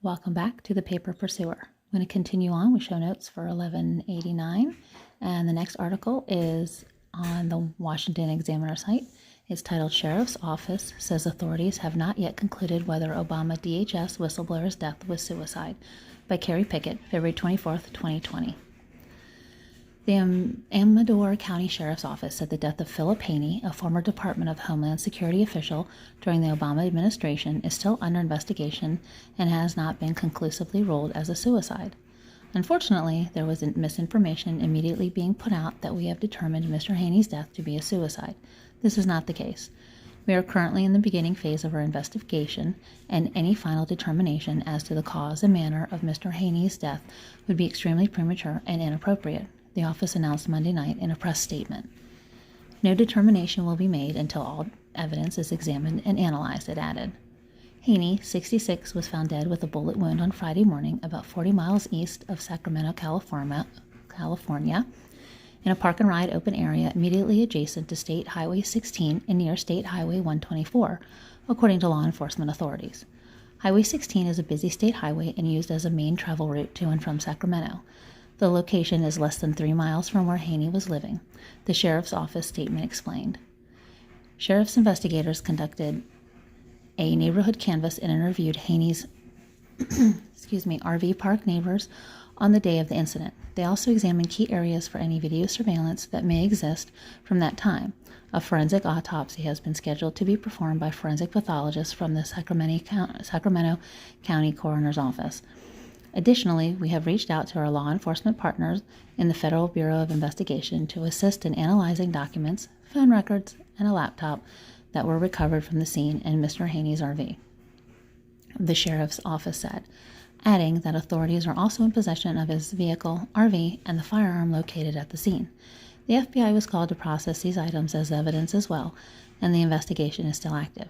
Welcome back to the Paper Pursuer. I'm going to continue on with show notes for 1189, and the next article is on the Washington Examiner site. It's titled Sheriff's Office Says Authorities Have Not Yet Concluded Whether Obama DHS Whistleblower's Death Was Suicide by Kerry, Picket, February 24th, 2020. The Amador County Sheriff's Office said the death of Philip Haney, a former Department of Homeland Security official during the Obama administration, is still under investigation and has not been conclusively ruled as a suicide. Unfortunately, there was misinformation immediately being put out that we have determined Mr. Haney's death to be a suicide. This is not the case. We are currently in the beginning phase of our investigation, and any final determination as to the cause and manner of Mr. Haney's death would be extremely premature and inappropriate, the office announced Monday night in a press statement. No determination will be made until all evidence is examined and analyzed, it added. Haney, 66, was found dead with a bullet wound on Friday morning about 40 miles east of Sacramento, California, in a park and ride open area immediately adjacent to State Highway 16 and near State Highway 124, according to law enforcement authorities. Highway 16 is a busy state highway and used as a main travel route to and from Sacramento. The location is less than 3 miles from where Haney was living, the sheriff's office statement explained. Sheriff's investigators conducted a neighborhood canvass and interviewed Haney's RV park neighbors on the day of the incident. They also examined key areas for any video surveillance that may exist from that time. A forensic autopsy has been scheduled to be performed by forensic pathologists from the Sacramento County Coroner's Office. Additionally, we have reached out to our law enforcement partners in the Federal Bureau of Investigation to assist in analyzing documents, phone records, and a laptop that were recovered from the scene in Mr. Haney's RV, the sheriff's office said, adding that authorities are also in possession of his vehicle, RV, and the firearm located at the scene. The FBI was called to process these items as evidence as well, and the investigation is still active.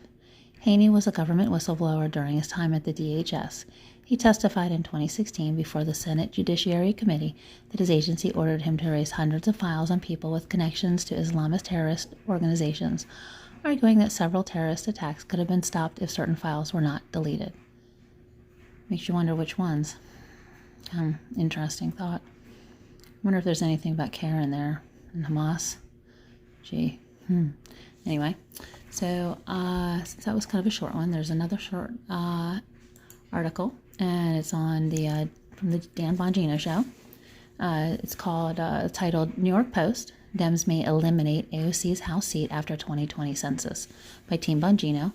Haney was a government whistleblower during his time at the DHS. He testified in 2016 before the Senate Judiciary Committee that his agency ordered him to erase hundreds of files on people with connections to Islamist terrorist organizations, arguing that several terrorist attacks could have been stopped if certain files were not deleted. Makes you wonder which ones. Interesting thought. Wonder if there's anything about Kerry in there and Hamas. Gee. Anyway, so since that was kind of a short one, there's another short article, and it's on the from the Dan Bongino show. It's titled New York Post, Dems May Eliminate AOC's House Seat After 2020 Census by Team Bongino,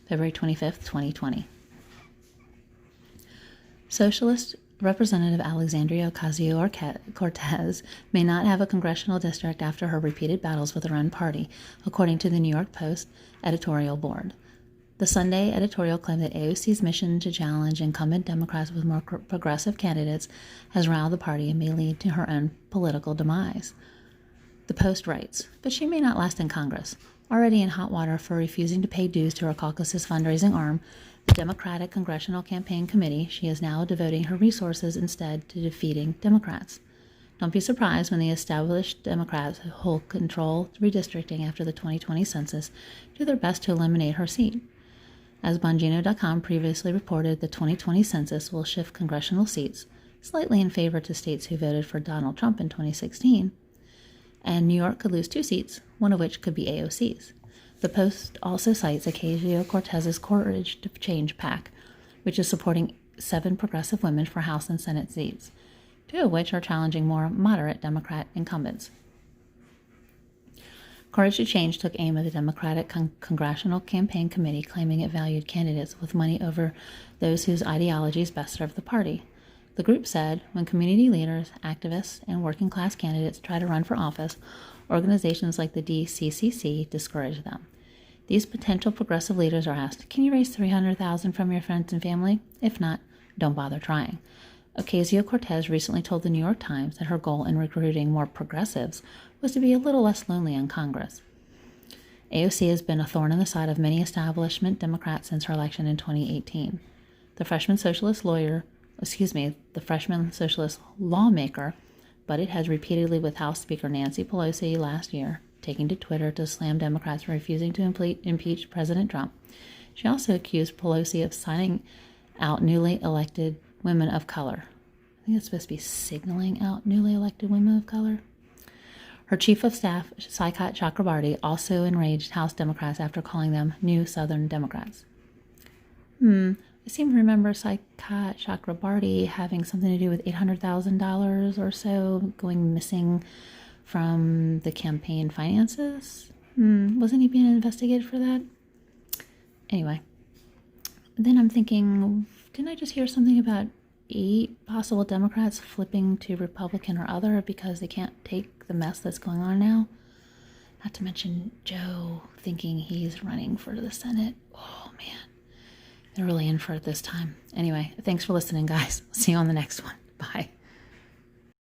February 25th, 2020. Socialist Representative Alexandria Ocasio-Cortez may not have a congressional district after her repeated battles with her own party, according to the New York Post editorial board. The Sunday editorial claimed that AOC's mission to challenge incumbent Democrats with more progressive candidates has riled the party and may lead to her own political demise. The Post writes, but she may not last in Congress. Already in hot water for refusing to pay dues to her caucus's fundraising arm, the Democratic Congressional Campaign Committee, she is now devoting her resources instead to defeating Democrats. Don't be surprised when the established Democrats who hold control redistricting after the 2020 census do their best to eliminate her seat. As Bongino.com previously reported, the 2020 census will shift congressional seats slightly in favor to states who voted for Donald Trump in 2016, and New York could lose 2 seats, one of which could be AOC's. The Post also cites Ocasio-Cortez's Courage to Change PAC, which is supporting 7 progressive women for House and Senate seats, 2 of which are challenging more moderate Democrat incumbents. Courage to Change took aim at the Democratic Congressional Campaign Committee, claiming it valued candidates with money over those whose ideologies best serve the party. The group said, when community leaders, activists, and working-class candidates try to run for office, organizations like the DCCC discourage them. These potential progressive leaders are asked, can you raise $300,000 from your friends and family? If not, don't bother trying. Ocasio-Cortez recently told the New York Times that her goal in recruiting more progressives was to be a little less lonely in Congress. AOC has been a thorn in the side of many establishment Democrats since her election in 2018. The freshman socialist lawmaker butted heads repeatedly with House Speaker Nancy Pelosi last year, taking to Twitter to slam Democrats for refusing to impeach President Trump. She also accused Pelosi of signing out newly elected women of color. I think it's supposed to be signaling out newly elected women of color. Her chief of staff, Saikat Chakrabarti, also enraged House Democrats after calling them New Southern Democrats. I seem to remember Saikat Chakrabarti having something to do with $800,000 or so going missing from the campaign finances. Wasn't he being investigated for that? Anyway, then I'm thinking, didn't I just hear something about 8 possible Democrats flipping to Republican or other because they can't take the mess that's going on now? Not to mention Joe thinking he's running for the Senate. Oh, man. They're really in for it this time. Anyway, thanks for listening, guys. See you on the next one. Bye.